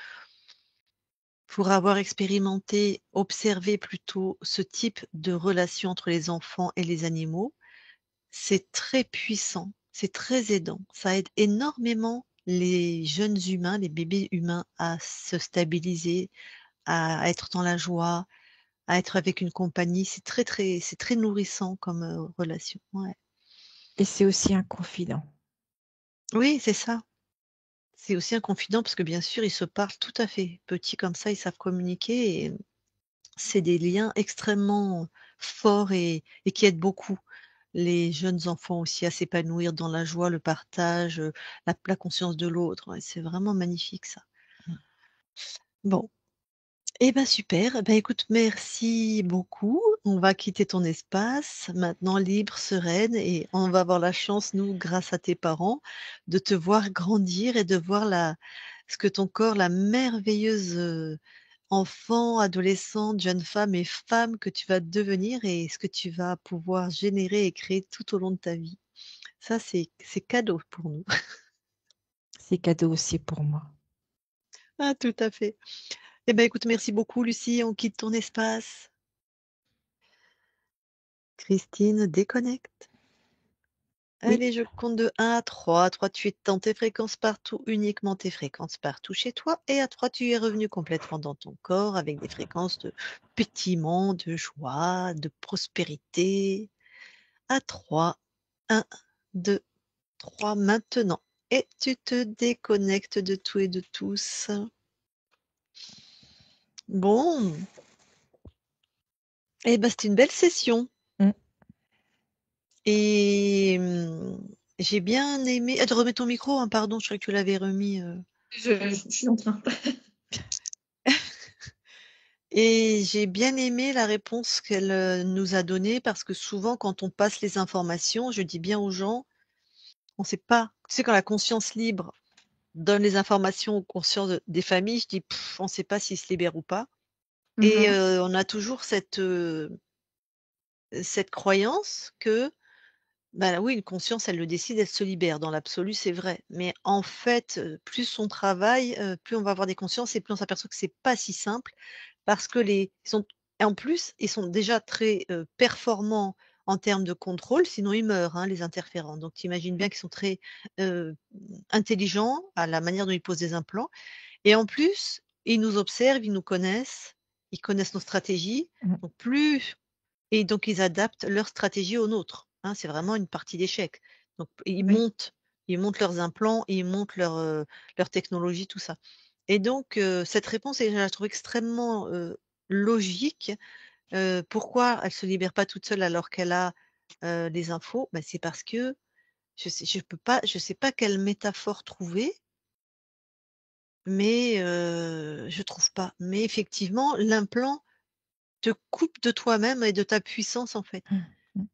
pour avoir expérimenté, observé plutôt ce type de relation entre les enfants et les animaux, c'est très puissant, c'est très aidant. Ça aide énormément les jeunes humains, les bébés humains à se stabiliser, à être dans la joie, à être avec une compagnie. C'est très nourrissant comme, relation. Ouais. Et c'est aussi un confident. Oui, c'est ça. C'est aussi un confident parce que bien sûr, ils se parlent tout à fait. Petits comme ça, ils savent communiquer et c'est des liens extrêmement forts et qui aident beaucoup les jeunes enfants aussi à s'épanouir dans la joie, le partage, la conscience de l'autre. Ouais, c'est vraiment magnifique ça. Bon, eh ben super. Eh ben écoute, merci beaucoup. On va quitter ton espace maintenant libre, sereine et on va avoir la chance, nous, grâce à tes parents, de te voir grandir et de voir ce que ton corps, la merveilleuse, enfant, adolescente, jeune femme et femme que tu vas devenir et ce que tu vas pouvoir générer et créer tout au long de ta vie. Ça, c'est cadeau pour nous. C'est cadeau aussi pour moi. Ah, tout à fait. Eh ben, écoute, merci beaucoup, Lucie. On quitte ton espace. Christine, déconnecte. Oui, Allez, je compte de 1 à 3. À 3, tu es dans tes fréquences partout, uniquement tes fréquences partout chez toi. Et à 3, tu es revenu complètement dans ton corps avec des fréquences de pétillement, de joie, de prospérité. À 3, 1, 2, 3 maintenant. Et tu te déconnectes de tout et de tous. Bon, eh ben, c'était une belle session. mm, Et j'ai bien aimé. Ah, tu remets ton micro, hein, pardon, je croyais que tu l'avais remis. Je suis en train. Et j'ai bien aimé la réponse qu'elle nous a donnée parce que souvent, quand on passe les informations, je dis bien aux gens, on ne sait pas. Tu sais, quand la conscience libre donne les informations aux consciences des familles, je dis, pff, on ne sait pas s'ils se libèrent ou pas. Et Mhm. on a toujours cette croyance que, bah, oui, une conscience, elle le décide, elle se libère. Dans l'absolu, c'est vrai. Mais en fait, plus on travaille, plus on va avoir des consciences et plus on s'aperçoit que c'est pas si simple parce que ils sont et en plus, ils sont déjà très, performants en termes de contrôle, sinon ils meurent, hein, les interférents. Donc tu imagines bien qu'ils sont très, heu, intelligents à la manière dont ils posent des implants et en plus, ils nous observent, ils connaissent nos stratégies. mm, Donc plus et donc ils adaptent leur stratégie aux nôtres, hein. C'est vraiment une partie d'échecs. Donc Oui, ils montent leurs implants, ils montent leur technologie, tout ça. Et donc cette réponse je la trouve extrêmement, logique. Pourquoi elle se libère pas toute seule alors qu'elle a, les infos? Bah, c'est parce que je sais pas quelle métaphore trouver, mais je trouve pas. Mais effectivement, l'implant te coupe de toi-même et de ta puissance, en fait. mm, mm.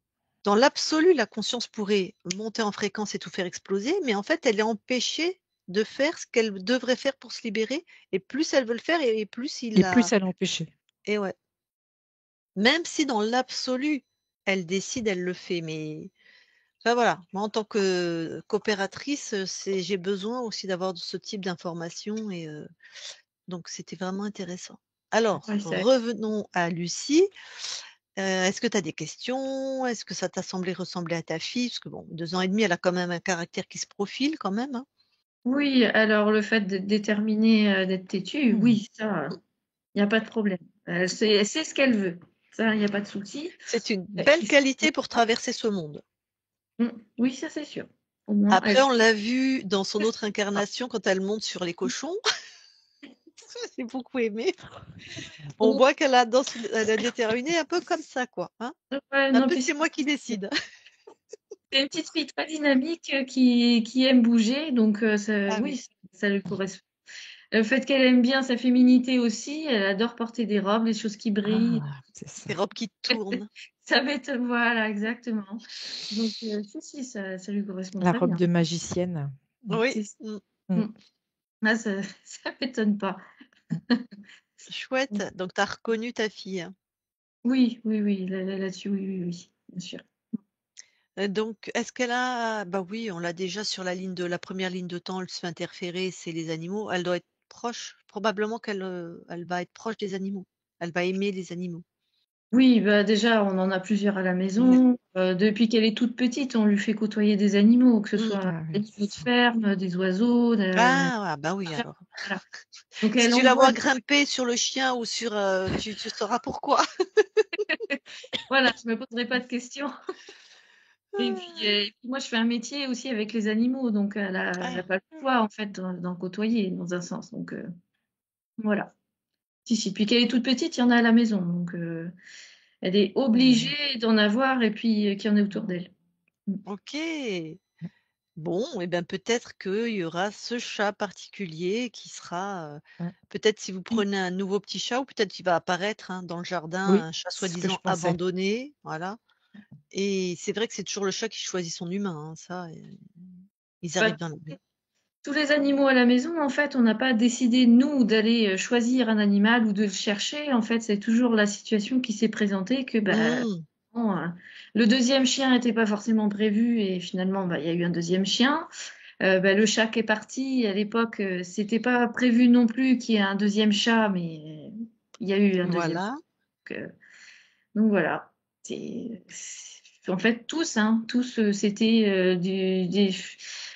Dans l'absolu, la conscience pourrait monter en fréquence et tout faire exploser, mais en fait, elle est empêchée de faire ce qu'elle devrait faire pour se libérer et plus elle veut le faire et plus il Et plus la ça l'empêchait. et ouais. Même si dans l'absolu, elle décide, elle le fait, mais enfin voilà, moi en tant que coopératrice, j'ai besoin aussi d'avoir ce type d'informations et donc c'était vraiment intéressant. Alors, Ouais, revenons à Lucie. Est-ce que tu as des questions? Est-ce que ça t'a semblé ressembler à ta fille? Parce que bon, 2 ans et demi, elle a quand même un caractère qui se profile quand même, hein? oui, alors le fait d'être déterminée, d'être têtue, Mmh. oui, ça, il y a pas de problème. Elle sait ce qu'elle veut. Ça, il y a pas de souci. C'est une Il belle faut qualité pour traverser ce monde. oui, ça c'est sûr. Au moins elle Après, on l'a vu dans son autre incarnation quand elle monte sur les cochons. J'ai beaucoup aimé. On voit qu'elle a elle a déterminé un peu comme ça quoi, hein? ouais, Un non, peu puis c'est moi qui décide. c'est une petite fille très dynamique, qui aime bouger, donc ça Ah oui, oui. ça lui correspond. Le fait qu'elle aime bien sa féminité aussi, elle adore porter des robes, des choses qui brillent. Ah, c'est ça. Ces robes qui tournent. Ça m'étonne, voilà, exactement. Donc si, ça lui correspond La très robe bien. de magicienne. Mmh. Oui, C'est mmh, Mmh. mmh. Ah ça m'étonne pas. Mmh. chouette. Donc tu as reconnu ta fille, hein? Oui, oui, oui, là-dessus, oui, oui, oui, bien sûr. Donc est-ce qu'elle a bah oui, on l'a déjà sur la première ligne de temps, elle se fait interférer, c'est les animaux. Elle doit être proche, probablement qu'elle, elle va être proche des animaux. Elle va aimer les animaux. Oui, bah, déjà, on en a plusieurs à la Ouais. maison. Depuis qu'elle est toute petite, on lui fait côtoyer des animaux, que ce Mmh. soit Ah des oui, c'est animaux de ça. ferme, des oiseaux, Ah, bah oui alors. voilà. Donc Si elle tu en la voit vois grimper sur le chien ou sur, tu sauras pourquoi. voilà, je me poserai pas de questions. Et puis moi, je fais un métier aussi avec les animaux, donc elle a Ah, pas le choix, en fait, d'en côtoyer dans un sens, donc voilà. Si, si, depuis qu'elle est toute petite, il y en a à la maison, donc elle est Mmh. obligée d'en avoir et puis qu'il y en ait autour d'elle. Mmh. OK. Bon et ben, peut-être qu'il y aura ce chat particulier qui sera, Mmh. peut-être si vous prenez un nouveau petit chat ou peut-être qu'il va apparaître, hein, dans le jardin, Oui, un chat c'est ce que je soi-disant pensais. abandonné, voilà et c'est vrai que c'est toujours le chat qui choisit son humain, hein, ça, ils Bah, arrivent dans la vie. tous les animaux à la maison, en fait, on n'a pas décidé, nous, d'aller choisir un animal ou de le chercher. En fait, c'est toujours la situation qui s'est présentée que bah, Mmh, bon, le deuxième chien n'était pas forcément prévu et finalement, bah, il y a eu un deuxième chien. Bah, le chat qui est parti, à l'époque, c'était pas prévu non plus qu'il y ait un deuxième chat, mais il y a eu un deuxième. voilà. Donc voilà. En fait, c'était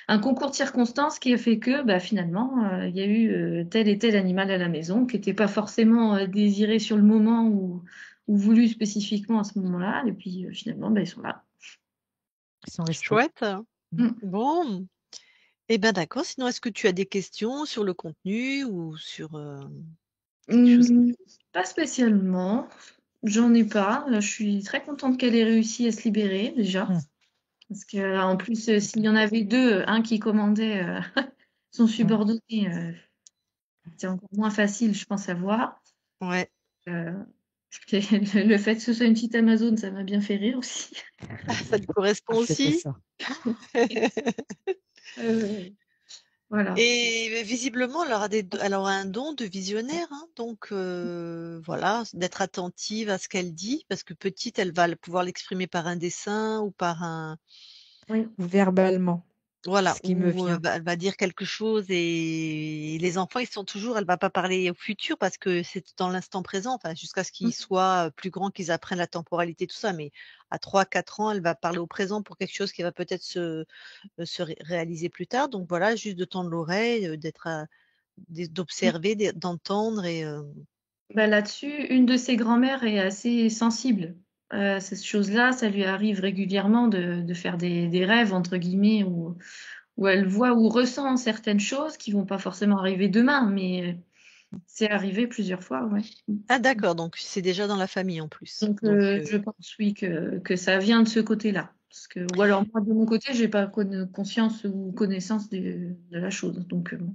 un concours de circonstances qui a fait que bah, finalement, il y a eu tel et tel animal à la maison qui n'était pas forcément désiré sur le moment ou voulu spécifiquement à ce moment-là. Et puis finalement, bah, ils sont là. Ils sont restés. Chouette. Mmh. Mm. Bon et ben, d'accord, sinon est-ce que tu as des questions sur le contenu ou sur, quelque chose qui Mm, pas spécialement. J'en ai pas. Je suis très contente qu'elle ait réussi à se libérer déjà. Mmh. Parce que en plus, s'il y en avait deux, un qui commandait son Mmh. subordonné, c'est encore moins facile, je pense, à voir. ouais. Euh, le fait que ce soit une petite Amazon, ça m'a bien fait rire aussi. Ah, ça lui correspond Ah, c'était aussi? ça. Euh, voilà. Et visiblement, elle aura un don de visionnaire, hein, donc voilà, d'être attentive à ce qu'elle dit, parce que petite, elle va pouvoir l'exprimer par un dessin ou par un Oui. Verbalement, voilà, ce qui me ou vient. elle va dire quelque chose et les enfants, ils sont toujours elle va pas parler au futur parce que c'est dans l'instant présent, enfin jusqu'à ce qu'ils soient, plus grands, qu'ils apprennent la temporalité, tout ça, mais à 3 4 ans, elle va parler au présent pour quelque chose qui va peut-être se réaliser plus tard, donc voilà, juste de tendre l'oreille, d'être d'observer, d'entendre et Bah, là-dessus, une de ses grand-mères est assez sensible. Ces choses-là, ça lui arrive régulièrement de faire des rêves, entre guillemets, où elle voit ou ressent certaines choses qui vont pas forcément arriver demain, mais c'est arrivé plusieurs fois, ouais. ah d'accord, donc c'est déjà dans la famille en plus, Donc, donc je pense, oui, que ça vient de ce côté-là. Ou alors, moi, de mon côté, j'ai pas conscience ou connaissance de la chose. Donc, bon.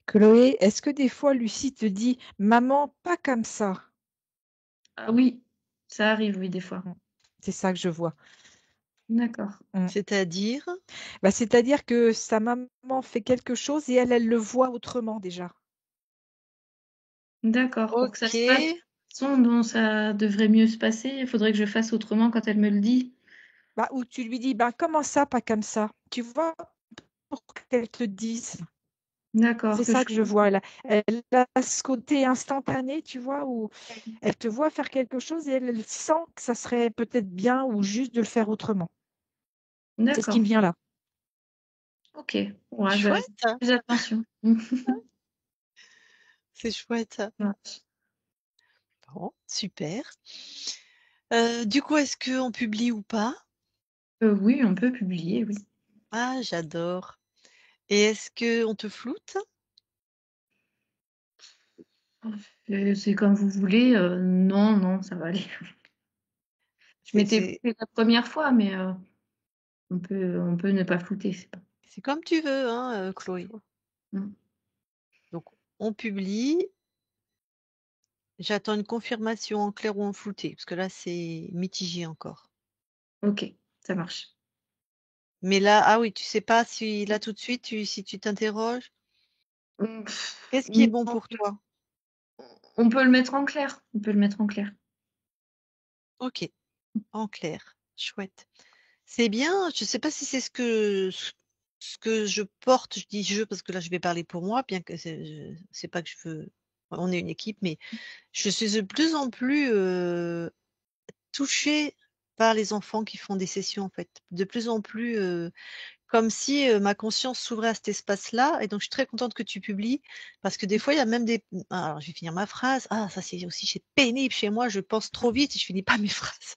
Chloé, est-ce que des fois Lucie te dit: «Maman, pas comme ça»? Ah oui, ça arrive, oui, des fois. Mmh. C'est ça que je vois. D'accord. Mmh. C'est-à-dire? Bah, c'est-à-dire que sa maman fait quelque chose et elle le voit autrement déjà. D'accord. Pour que ça se passe de OK. la façon dont ça devrait mieux se passer, il faudrait que je fasse autrement quand elle me le dit? Bah, où tu lui dis: «Ben, comment ça, pas comme ça?» Tu vois? Pour qu'elle te dise. D'accord, C'est que ça je que je vois. Elle a ce côté instantané, tu vois? Où elle te voit faire quelque chose et elle sent que ça serait peut-être bien ou juste de le faire autrement. C'est ce qui me d'accord. vient là. OK. Ouais, bah, je vais Chouette, faire plus attention. c'est chouette. Ouais. Bon, super. Du coup, est-ce qu'on publie ou pas? Oui, on peut publier, oui. Ah, j'adore. Et est-ce qu'on te floute? C'est comme vous voulez, non, non, ça va aller. Je C'est m'étais c'est floutée la première fois, mais on peut ne pas flouter, c'est pas c'est comme tu veux, hein, Chloé. choix. Mmh. Donc on publie, j'attends une confirmation en clair ou en flouté, parce que là, c'est mitigé encore. OK, ça marche. Mais là ah oui, tu sais pas si là, tout de suite, si tu t'interroges? Mmh, Qu'est-ce qui est non, bon pour toi? on peut le mettre en clair, on peut le mettre en clair. OK, en clair, chouette. C'est bien, je sais pas si c'est ce que je porte, je dis «je» parce que là, je vais parler pour moi, bien que c'est pas que je veux on est une équipe, mais je suis de plus en plus, touchée par les enfants qui font des sessions, en fait. De plus en plus, comme si, ma conscience s'ouvrait à cet espace-là et donc je suis très contente que tu publies parce que des fois, il y a même des alors je vais finir ma phrase. Ah ça, c'est pénible chez moi, je pense trop vite et je finis pas mes phrases.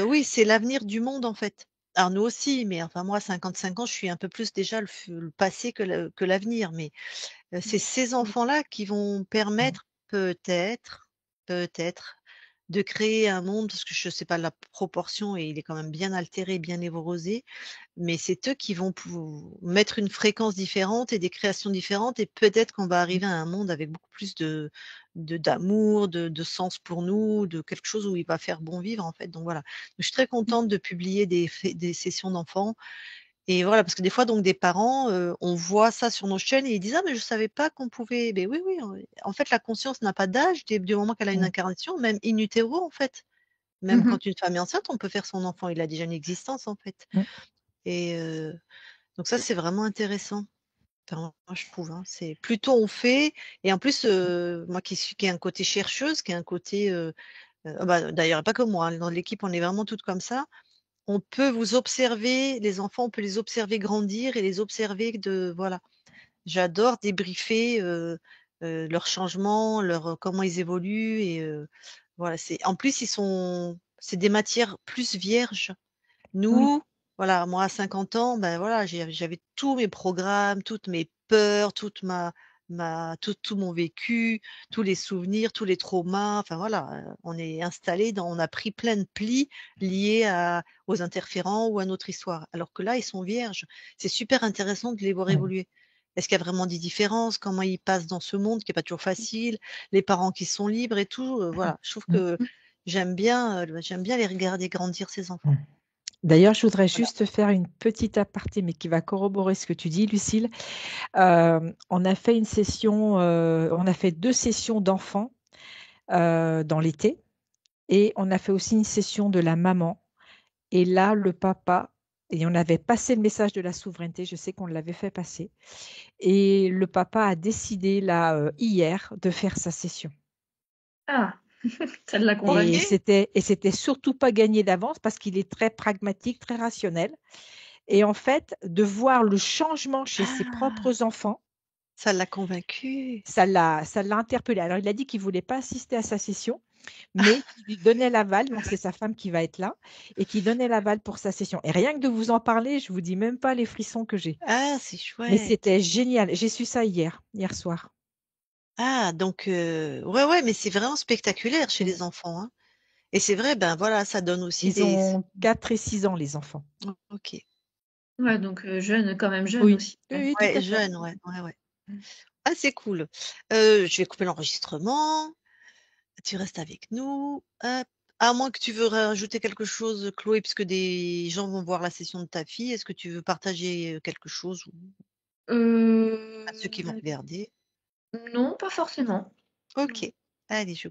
Oui, c'est l'avenir du monde, en fait. Alors nous aussi, mais enfin moi à 55 ans, je suis un peu plus déjà le passé que l'avenir, mais c'est ces enfants-là qui vont permettre peut-être de créer un monde parce que je ne sais pas la proportion et il est quand même bien altéré, bien névrosé, mais c'est eux qui vont pou mettre une fréquence différente et des créations différentes et peut-être qu'on va arriver à un monde avec beaucoup plus de d'amour, de sens pour nous, de quelque chose où il va faire bon vivre, en fait, donc voilà. Je suis très contente de publier des sessions d'enfants et voilà, parce que des fois donc des parents, on voit ça sur nos chaînes et ils disent: «Ah mais je savais pas qu'on pouvait» beh oui, oui, en fait la conscience n'a pas d'âge dès du moment qu'elle a une Mmh. incarnation, même in utero en fait. Même Mmh mh. quand une femme est enceinte, on peut faire son enfant, il a déjà une existence en fait Mmh. et donc ça c'est vraiment intéressant. Enfin moi je trouve, hein, c'est plus tôt on fait et en plus, moi qui ai un côté chercheuse, qui ai un côté, bah, d'ailleurs pas que moi, hein, dans l'équipe on est vraiment toutes comme ça. On peut vous observer, les enfants, on peut les observer grandir et les observer de voilà. J'adore débriefer, leurs changements, comment ils évoluent et voilà, c'est en plus c'est des matières plus vierges. Oui. Nous, voilà, moi à 50 ans, ben voilà, j'avais tous mes programmes, toutes mes peurs, toute tout mon vécu, tous les souvenirs, tous les traumas, enfin voilà, on est installés on a pris plein de plis liés aux interférents ou à notre histoire. Alors que là, ils sont vierges. C'est super intéressant de les voir Mmh. évoluer. Est-ce qu'il y a vraiment des différences? Comment ils passent dans ce monde qui est pas toujours facile? Les parents qui sont libres et tout, voilà. Je trouve Mmh. que j'aime bien les regarder grandir ces Mmh. enfants. D'ailleurs, je voudrais Voilà. juste faire une petite aparté, mais qui va corroborer ce que tu dis, Lucile. On a fait une session, on a fait 2 sessions d'enfants, dans l'été et on a fait aussi une session de la maman et là, le papa et on avait passé le message de la souveraineté, je sais qu'on l'avait fait passer et le papa a décidé là, hier, de faire sa session Ah! Ça l'a et convaincu? OK. c'était surtout pas gagné d'avance parce qu'il est très pragmatique, très rationnel et en fait, de voir le changement chez ses Ah! propres enfants, Ça l'a convaincu? ça l'a interpellé. Alors il a dit qu'il voulait pas assister à sa session, mais qu'il lui donnait l'aval, donc c'est sa femme qui va être là et qui donnait l'aval pour sa session et rien que de vous en parler, je vous dis même pas les frissons que j'ai. Ah, c'est Mais chouette. c'était génial. J'ai su ça hier soir. Ah donc ouais, ouais, mais c'est vraiment spectaculaire chez Mmh. les enfants, hein et c'est vrai, ben, voilà, ça donne aussi Ils des ont 4 et 6 ans les enfants. OK. Ouais, donc jeune, quand même jeune Oui. aussi. Oui, Ouais. oui, tout Ouais, à fait. jeune, ouais, ouais, ouais. Mmh. Ah, c'est cool. Je vais couper l'enregistrement. Tu restes avec nous. Hop. À moins que tu veux rajouter quelque chose, Chloé, puisque des gens vont voir la session de ta fille. Est-ce que tu veux partager, quelque chose ou à ceux qui vont Heu, regarder? non, pas forcément. Non. OK. Allez, je